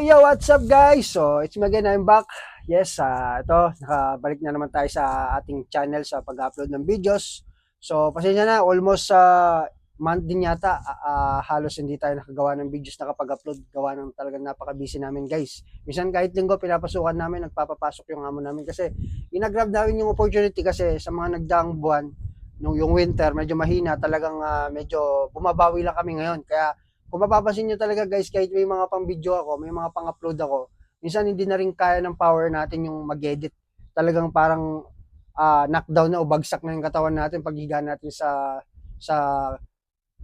Yo, what's up guys? So, it's me again, I'm back. Yes, ito, nakabalik na naman tayo sa ating channel sa pag-upload ng videos. So, pasensya na, almost month din yata, halos hindi tayo nakagawa ng videos nakapag-upload. Gawa ng talagang napaka-busy namin guys. Minsan kahit linggo, pinapasukan namin, nagpapapasok yung amo namin kasi inagrab namin yung opportunity kasi sa mga nagdaang buwan, nung yung winter, medyo mahina, talagang medyo bumabawi lang kami ngayon. Kaya kung mapapansin nyo talaga guys, kahit may mga pang video ako, may mga pang upload ako, minsan hindi na rin kaya ng power natin yung mag-edit. Talagang parang knockdown na o bagsak na yung katawan natin paghiga natin sa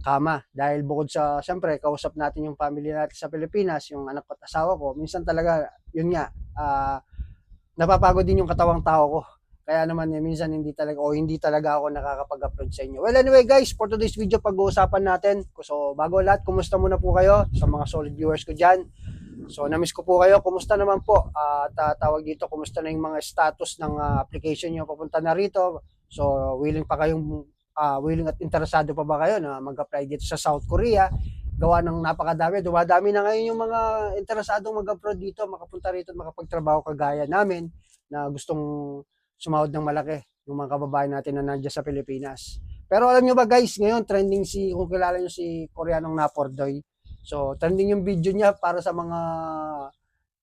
kama. Dahil bukod sa, syempre, kausap natin yung family natin sa Pilipinas, yung anak ko at asawa ko, minsan talaga, yun nga, napapagod din yung katawang tao ko. Kaya naman minsan hindi talaga ako nakakapag-upload sa inyo. Well, anyway guys, for today's video pag-uusapan natin. So bago lahat, kumusta muna po kayo sa mga solid viewers ko diyan. So na-miss ko po kayo. Kumusta naman po? Tawag dito, kumusta na yung mga status ng application niyo papunta na rito? So willing at interesado pa ba kayo na mag-apply dito sa South Korea? Gawa ng napakadami. Dumadami na ngayon yung mga interesadong mag-abroad dito, makapunta rito at makapagtrabaho kagaya namin na gustong sumahod ng malaki yung mga kababayan natin na nandiyan sa Pilipinas. Pero alam nyo ba guys, ngayon trending kung kilala nyo si Koreanong Napordoy. So trending yung video niya para sa mga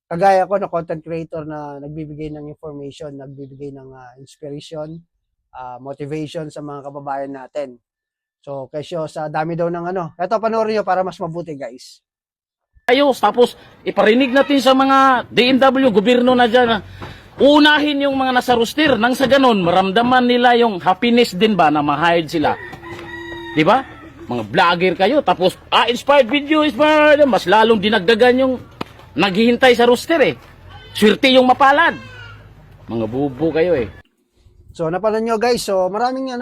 kagaya ko na content creator na nagbibigay ng information, nagbibigay ng inspiration, motivation sa mga kababayan natin. So kesyo sa dami daw ng ano. Ito panoorin nyo para mas mabuti guys. Ayos, tapos iparinig natin sa mga DMW, gobyerno na dyan, unahin yung mga nasa roster nang sa ganun, maramdaman nila yung happiness din ba na ma-hired sila. Di ba? Mga vlogger kayo, tapos, inspired video, inspired, mas lalong dinagdagan yung naghihintay sa roster eh. Swerte yung mapalad. Mga bubo kayo eh. So napanood nyo guys, so maraming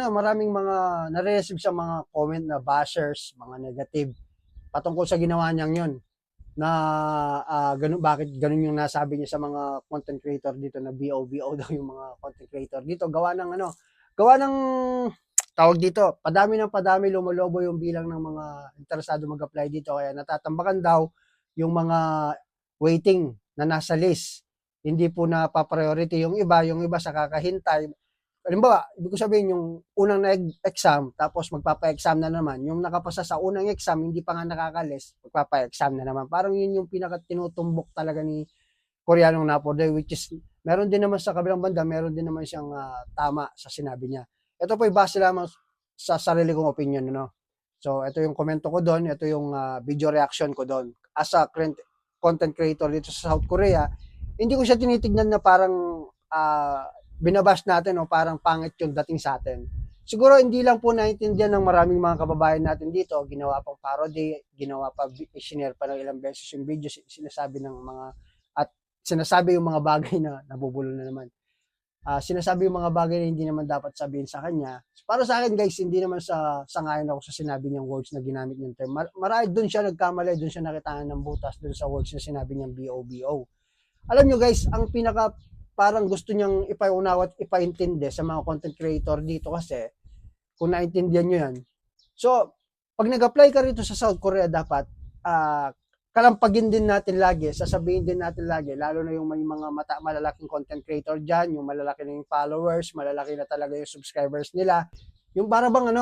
mga nare-receive sa mga comment na bashers, mga negative patungkol sa ginawa niyang yun na bakit ganun yung nasabi niya sa mga content creator dito na BOBO daw yung mga content creator dito gawa ng tawag dito padami lumolobo yung bilang ng mga interesado mag-apply dito kaya natatambakan daw yung mga waiting na nasa list, hindi po na pa-priority yung iba sa kakahintay. Halimbawa, ibig ko sabihin yung unang exam, tapos magpapa-exam na naman. Yung nakapasa sa unang exam, hindi pa nga nakakalis, magpapa-exam na naman. Parang yun yung pinaka-tinutumbok talaga ni Koreanong Napordoy, which is, meron din naman sa kabilang banda, meron din naman siyang tama sa sinabi niya. Ito po ay base lamang sa sarili kong opinion, no? So, ito yung komento ko doon, ito yung video reaction ko doon. As a content creator dito sa South Korea, hindi ko siya tinitignan na parang binabash natin o parang pangit yung dating sa atin. Siguro hindi lang po naintindihan ng maraming mga kababayan natin dito, ginawa pang parody, ginawa pa, sinare pa ng ilang beses yung video, sinasabi yung mga bagay na nabubulo na naman. Sinasabi yung mga bagay na hindi naman dapat sabihin sa kanya. Para sa akin guys, hindi naman sangayon ako sa sinabi niyang words na ginamit niyang term. Marahil doon siya nagkamali, doon siya nakitaan ng butas doon sa words na sinabi niyang BOBO. Alam nyo guys, ang pinaka parang gusto niyang ipaunawa at ipaintindi sa mga content creator dito kasi kung naintindihan nyo yan. So, pag nag-apply ka rito sa South Korea, dapat kalampagin din natin lagi, sasabihin din natin lagi, lalo na yung may mga malalaking content creator dyan, yung malalaki na yung followers, malalaki na talaga yung subscribers nila, yung para bang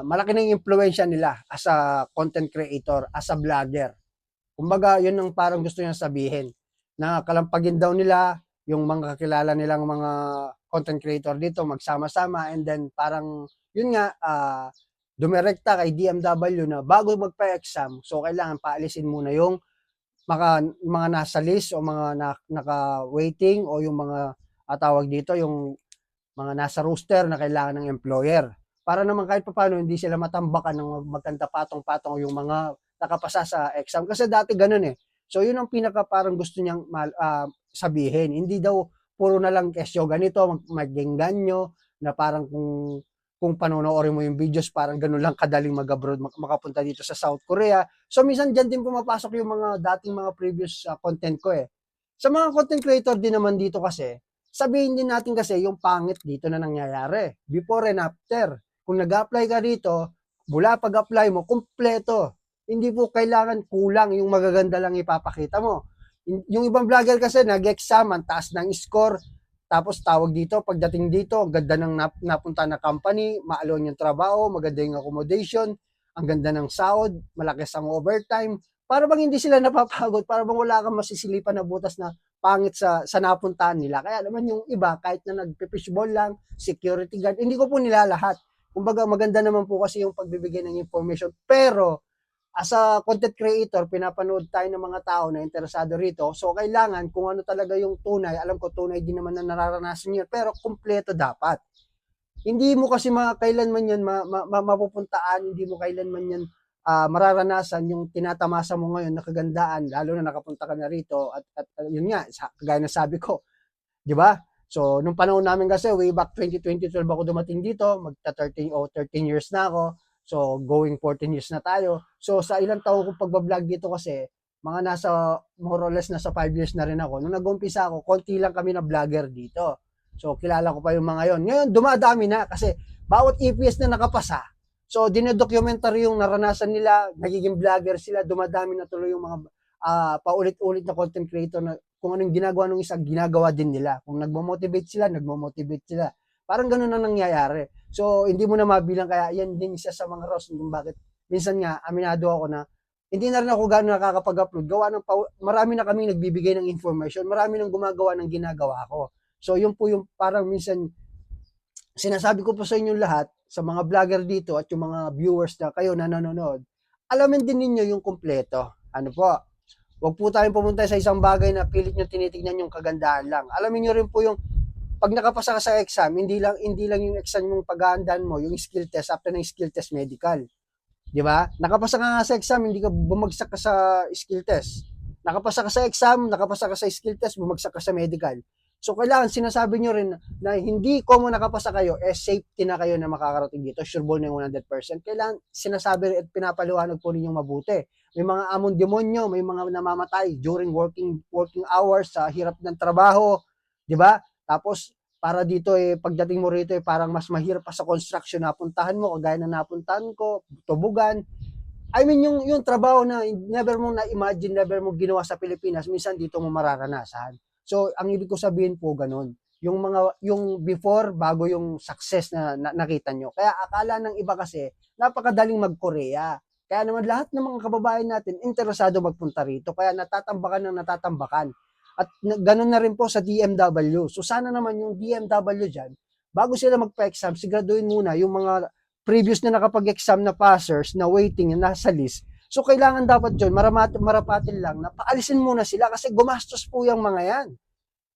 malaki na yung influensya nila as a content creator, as a vlogger. Kumbaga, yun ang parang gusto niyang sabihin, na kalampagin daw nila yung mga kakilala nilang mga content creator dito, magsama-sama, and then parang, yun nga, dumirekta kay DMW na bago magpa-exam, so kailangan paalisin muna yung mga nasa list o mga naka-waiting o yung mga tawag dito, yung mga nasa roster na kailangan ng employer. Para naman kahit paano hindi sila matambakan ng magkanta patong-patong yung mga nakapasa sa exam. Kasi dati ganun eh. So yun ang pinaka parang gusto niyang sabihin. Hindi daw puro na lang kesyo ganito, maging ganyo, na parang kung panonoorin mo yung videos, parang ganun lang kadaling mag-abroad, makapunta dito sa South Korea. So minsan dyan din pumapasok yung mga dating mga previous content ko eh. Sa mga content creator din naman dito kasi, sabihin din natin kasi yung pangit dito na nangyayari. Before and after. Kung nag-apply ka dito, mula pag-apply mo, kumpleto. Hindi po kailangan kulang yung magaganda lang ipapakita mo. Yung ibang vlogger kasi nag-exam, ang taas ng score, tapos tawag dito, pagdating dito, ang ganda ng napunta na company, maalon yung trabaho, maganda yung accommodation, ang ganda ng sahod, malakas ang overtime. Para bang hindi sila napapagod, para bang wala kang masisilipan na butas na pangit sa napuntahan nila. Kaya naman yung iba, kahit na nag-fishball lang, security guard, hindi ko po nilalahat. Kumbaga, maganda naman po kasi yung pagbibigay ng information. Pero, as a content creator, pinapanood tayo ng mga tao na interesado rito. So, kailangan kung ano talaga yung tunay. Alam ko, tunay din naman na nararanasan yun. Pero, kumpleto dapat. Hindi mo kasi kailanman yan mapupuntaan. Hindi mo kailanman yan mararanasan yung tinatamasa mo ngayon na kagandaan. Lalo na nakapunta ka na rito. At yun nga, kagaya na sabi ko. Di ba? So, nung panahon namin kasi, way back 2012 ako dumating dito. Magta 13 years na ako. So, going 14 years na tayo. So, sa ilang taon kong pagbablog dito kasi, mga nasa, more or less, nasa 5 years na rin ako. Nung nag-umpisa ako, konti lang kami na vlogger dito. So, kilala ko pa yung mga yon. Ngayon, dumadami na kasi bawat EPS na nakapasa. So, dinodocumentary yung naranasan nila, nagiging vlogger sila, dumadami na tuloy yung mga paulit-ulit na content creator na kung anong ginagawa ng isa, ginagawa din nila. Kung nagmo-motivate sila, sila. Parang ganun ang nangyayari. So, hindi mo na mabilang, kaya yan din isa sa mga rason kung bakit minsan nga, aminado ako na hindi na rin ako gano'n nakakapag-upload. Marami na kaming nagbibigay ng information, marami nang gumagawa ng ginagawa ko. So, yun po yung parang minsan, sinasabi ko po sa inyo lahat, sa mga vlogger dito at yung mga viewers na kayo na nanonood, alamin din ninyo yung kumpleto. Ano po? Huwag po tayong pumunta sa isang bagay na pilit nyo tinitignan yung kagandahan lang. Alamin nyo rin po yung pag nakapasa ka sa exam, hindi lang yung exam yung paghahandaan mo, yung skill test, after ng skill test medical. Di ba? Nakapasa ka nga sa exam, hindi ka bumagsak ka sa skill test. Nakapasa ka sa exam, nakapasa ka sa skill test, bumagsak ka sa medical. So, kailangan sinasabi nyo rin na hindi common nakapasa kayo, safety na kayo na makakarating dito, sureball na yung 100%. Kailangan sinasabi rin at pinapaliwanag po ninyong mabuti. May mga among demonyo, may mga namamatay during working hours sa hirap ng trabaho, di ba? Tapos, para dito pagdating mo rito parang mas mahirap pa sa construction na puntahan mo, kagaya na napuntahan ko, tubugan. I mean, yung trabaho na never mo na-imagine, never mo ginawa sa Pilipinas, minsan dito mo mararanasan. So, ang ibig ko sabihin po ganun. Yung before, bago yung success na nakita nyo. Kaya akala ng iba kasi, napakadaling mag-Korea. Kaya naman lahat ng mga kababayan natin, interesado magpunta rito. Kaya natatambakan ng natatambakan. At ganun na rin po sa DMW. So, sana naman yung DMW dyan, bago sila magpa-exam, siguraduhin muna yung mga previous na nakapag-exam na passers na waiting na nasa list. So, kailangan dapat dyan, marapatin lang na paalisin muna sila kasi gumastos po yung mga yan.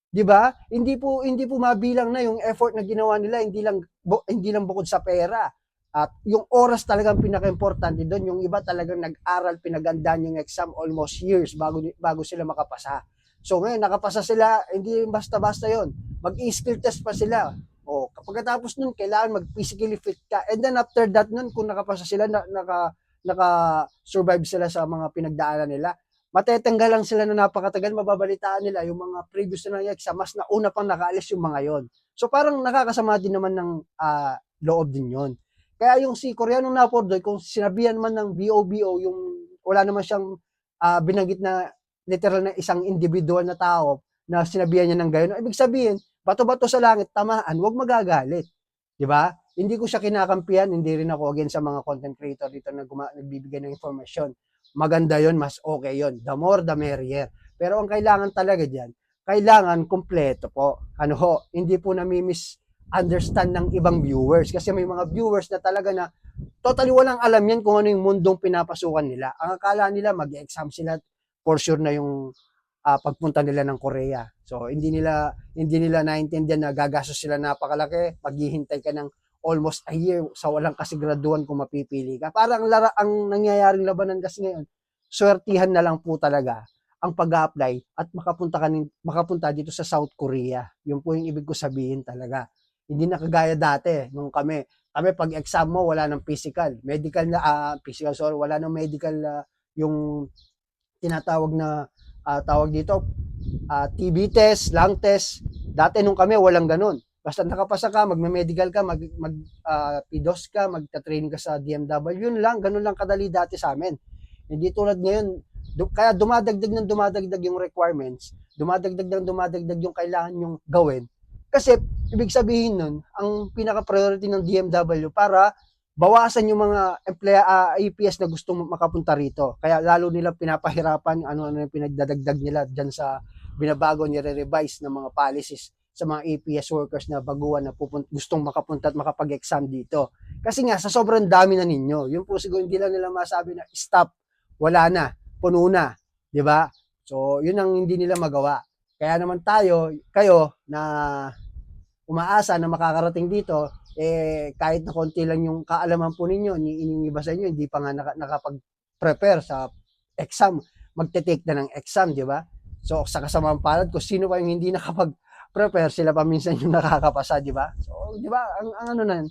'Di ba? Hindi po mabilang na yung effort na ginawa nila, hindi lang bukod sa pera. At yung oras talagang pinaka-importante doon. Yung iba talagang nag-aral, pinagandaan yung exam almost years bago sila makapasa. So ngayon nakapasa sila, hindi basta-basta 'yon. Mag-skill test pa sila. O kapag tapos nun, kailangan mag-physically fit ka. And then after that nun, kung nakapasa sila, naka-survive sila sa mga pinagdaanan nila, matetanggal lang sila na napakatagal, mababalitaan nila yung mga previous na exam, mas nauna pang nakaalis yung mga yon. So parang nakakasama din naman ng loob din yon. Kaya yung si Koreanong Napordoy, kung sinabihan man ng BOBO, yung wala naman siyang binanggit na literal na isang individual na tao na sinabihan niya ng gayon, ibig sabihin, bato-bato sa langit, tamaan, huwag magagalit. Di ba? Hindi ko siya kinakampihan, hindi rin ako against sa mga content creator dito na nagbibigay ng information. Maganda yon, mas okay yon. The more, the merrier. Pero ang kailangan talaga diyan, kailangan kumpleto po. Ano ho, hindi po nami-misunderstand ng ibang viewers. Kasi may mga viewers na talaga na totally walang alam yan kung ano yung mundong pinapasukan nila. Ang akala nila, mag-exam sila, for sure na yung pagpunta nila ng Korea. So, hindi nila naintindihan na gagastos sila napakalaki, maghihintay ka ng almost a year sa walang kasiguraduhan kung mapipili ka. Parang ang nangyayaring labanan kasi ngayon, swertihan na lang po talaga ang pag-apply at makapunta dito sa South Korea. Yun po yung ibig ko sabihin talaga. Hindi na kagaya dati, nung kami pag exam mo, wala nang physical. Wala nang medical yung tinatawag na tawag dito, TB test, lung test. Dati nung kami, walang ganun. Basta nakapasa ka, magme-medical ka, PDOS ka, magta-training ka sa DMW, yun lang, ganun lang kadali dati sa amin. Hindi tulad ngayon, Kaya dumadagdag yung requirements, dumadagdag yung kailangan yung gawin. Kasi ibig sabihin nun, ang pinaka-priority ng DMW para bawasan yung mga APS na gustong makapunta rito. Kaya lalo nila pinapahirapan ano-ano yung pinagdadagdag nila dyan sa binabago, nire-revise ng mga policies sa mga APS workers na baguhan na gustong makapunta at makapag-exam dito. Kasi nga, sa sobrang dami na ninyo, yun po siguro hindi lang nila masabi na stop, wala na, puno na, di ba? So, yun ang hindi nila magawa. Kaya naman kayo na umaasa na makakarating dito, kahit na konti lang yung kaalaman po ninyo, inyong iba sa inyo, hindi pa nga nakapag-prepare sa exam, magte-take na ng exam, di ba? So, sa kasamang palad ko, sino pa yung hindi nakapag-prepare, sila pa minsan yung nakakapasa, di ba? So, di ba, ang ano na,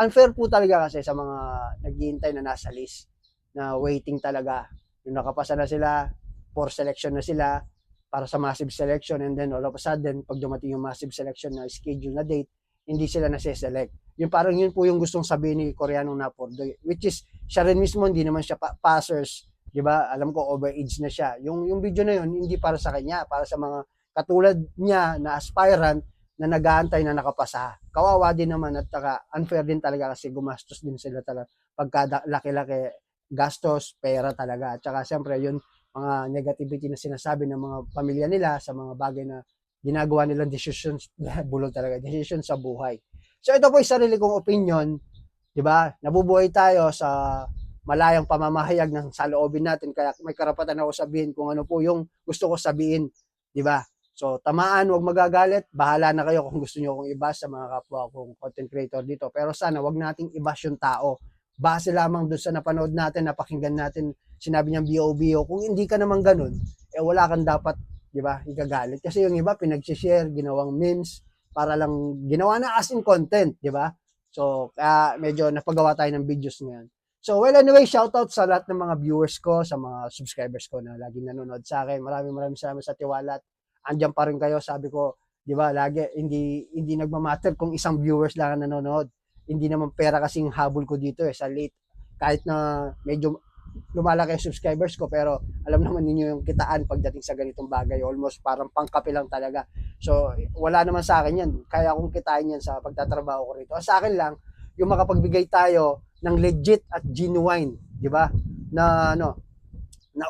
unfair po talaga kasi sa mga naghihintay na nasa list, na waiting talaga. Yung nakapasa na sila, for selection na sila, para sa massive selection, and then all of a sudden, pag dumating yung massive selection na schedule na date, hindi sila nase-select. Yung parang yun po yung gustong sabihin ni Koreanong Napordoy, which is, siya rin mismo, hindi naman siya passers, di ba? Alam ko, overage na siya. Yung video na yun, hindi para sa kanya, para sa mga katulad niya na aspirant na nag-aantay na nakapasa. Kawawa din naman at unfair din talaga kasi gumastos din sila talaga. Pagka laki-laki gastos, pera talaga. At saka siyempre, yun, mga negativity na sinasabi ng mga pamilya nila sa mga bagay na ginagawa nilang decisions, bulol talaga, decisions sa buhay. So ito po yung sarili kong opinion, di ba? Nabubuhay tayo sa malayang pamamahayag ng saloobin natin, kaya may karapatan ako sabihin kung ano po yung gusto ko sabihin, di ba? So tamaan, wag magagalit, bahala na kayo kung gusto niyo akong i-bash sa mga kapwa kong content creator dito. Pero sana wag nating i-bash yung tao. Base lamang doon sa napanood natin, napakinggan natin, sinabi niyang BOBO. Kung hindi ka naman ganun, wala kang dapat, di ba, igagalit. Kasi yung iba, pinag-share, ginawang memes, para lang, ginawa na as in content, di ba? So, medyo napagawa tayo ng videos ngayon. So, well, anyway, shoutout sa lahat ng mga viewers ko, sa mga subscribers ko na laging nanonood sa akin. Maraming salamat sa tiwala. Andiyan pa rin kayo, sabi ko, di ba, lagi, hindi nagmamatter kung isang viewers lang ang nanonood. Hindi naman pera kasing habol ko dito sa late. Kahit na medyo lumalaki ang subscribers ko, pero alam naman ninyo yung kitaan pagdating sa ganitong bagay. Almost parang pangkape lang talaga. So, wala naman sa akin yan. Kaya akong kitain yan sa pagtatrabaho ko rito. Sa akin lang, yung makapagbigay tayo ng legit at genuine, di ba? Na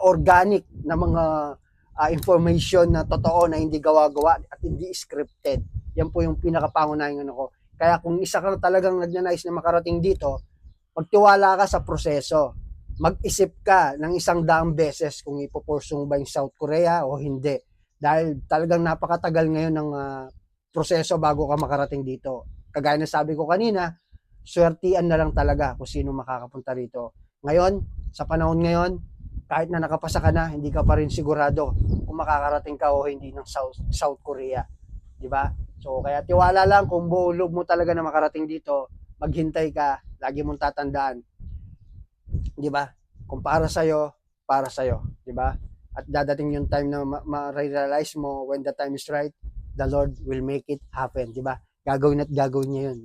organic na mga information na totoo, na hindi gawa-gawa at hindi scripted. Yan po yung pinakapangunahing ano ko. Kaya kung isa ka talagang nagnanais na makarating dito, magtiwala ka sa proseso. Mag-isip ka ng 100 beses kung ipopursue ba yung South Korea o hindi. Dahil talagang napakatagal ngayon ng proseso bago ka makarating dito. Kagaya na sabi ko kanina, swertian na lang talaga kung sino makakapunta rito. Ngayon, sa panahon ngayon, kahit na nakapasa ka na, hindi ka pa rin sigurado kung makakarating ka o hindi ng South Korea. Diba? So, kaya tiwala lang kung buo loob mo talaga na makarating dito, maghintay ka, lagi mong tatandaan. Diba? Kung para sa'yo, diba? At dadating yung time na ma-realize mo when the time is right, the Lord will make it happen, diba? Gagawin niya yun.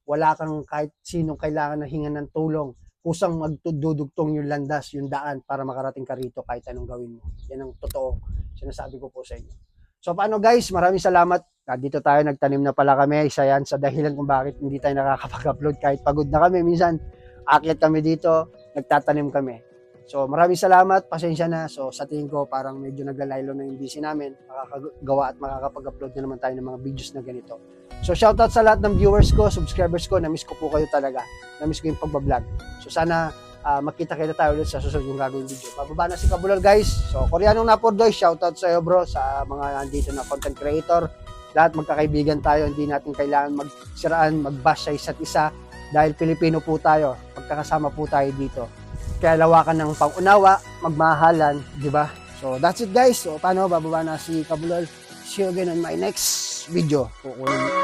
Wala kang kahit sinong kailangan na hingan ng tulong, kusang magdudugtong yung landas, yung daan para makarating ka rito kahit anong gawin mo. Yan ang totoo sinasabi ko po sa inyo. So paano guys, maraming salamat. Dito tayo, nagtanim na pala kami. Isa yan sa dahilan kung bakit hindi tayo nakakapag-upload kahit pagod na kami. Minsan, akyat kami dito, nagtatanim kami. So maraming salamat, pasensya na. So sa tingin ko parang medyo naglalaylo na yung busy namin. Makakagawa at makakapag-upload na naman tayo ng mga videos na ganito. So shoutout sa lahat ng viewers ko, subscribers ko. Na-miss ko po kayo talaga. Na-miss ko yung pagbablog. So sana makita-kita tayo ulit sa susunod yung gagawin video. Pababa na si Kabulal guys. So Koreanong Napordoy, shoutout sa iyo bro, sa mga nandito na content creator. Lahat magkakaibigan tayo, hindi natin kailangan magsiraan, mag-bash sa isa't isa dahil Pilipino po tayo, magkakasama po tayo dito. Kaya lawakan ng pang-unawa, magmahalan, di ba? So that's it guys. So paano, bababa na si Kabulal. See you again on my next video. Kukunin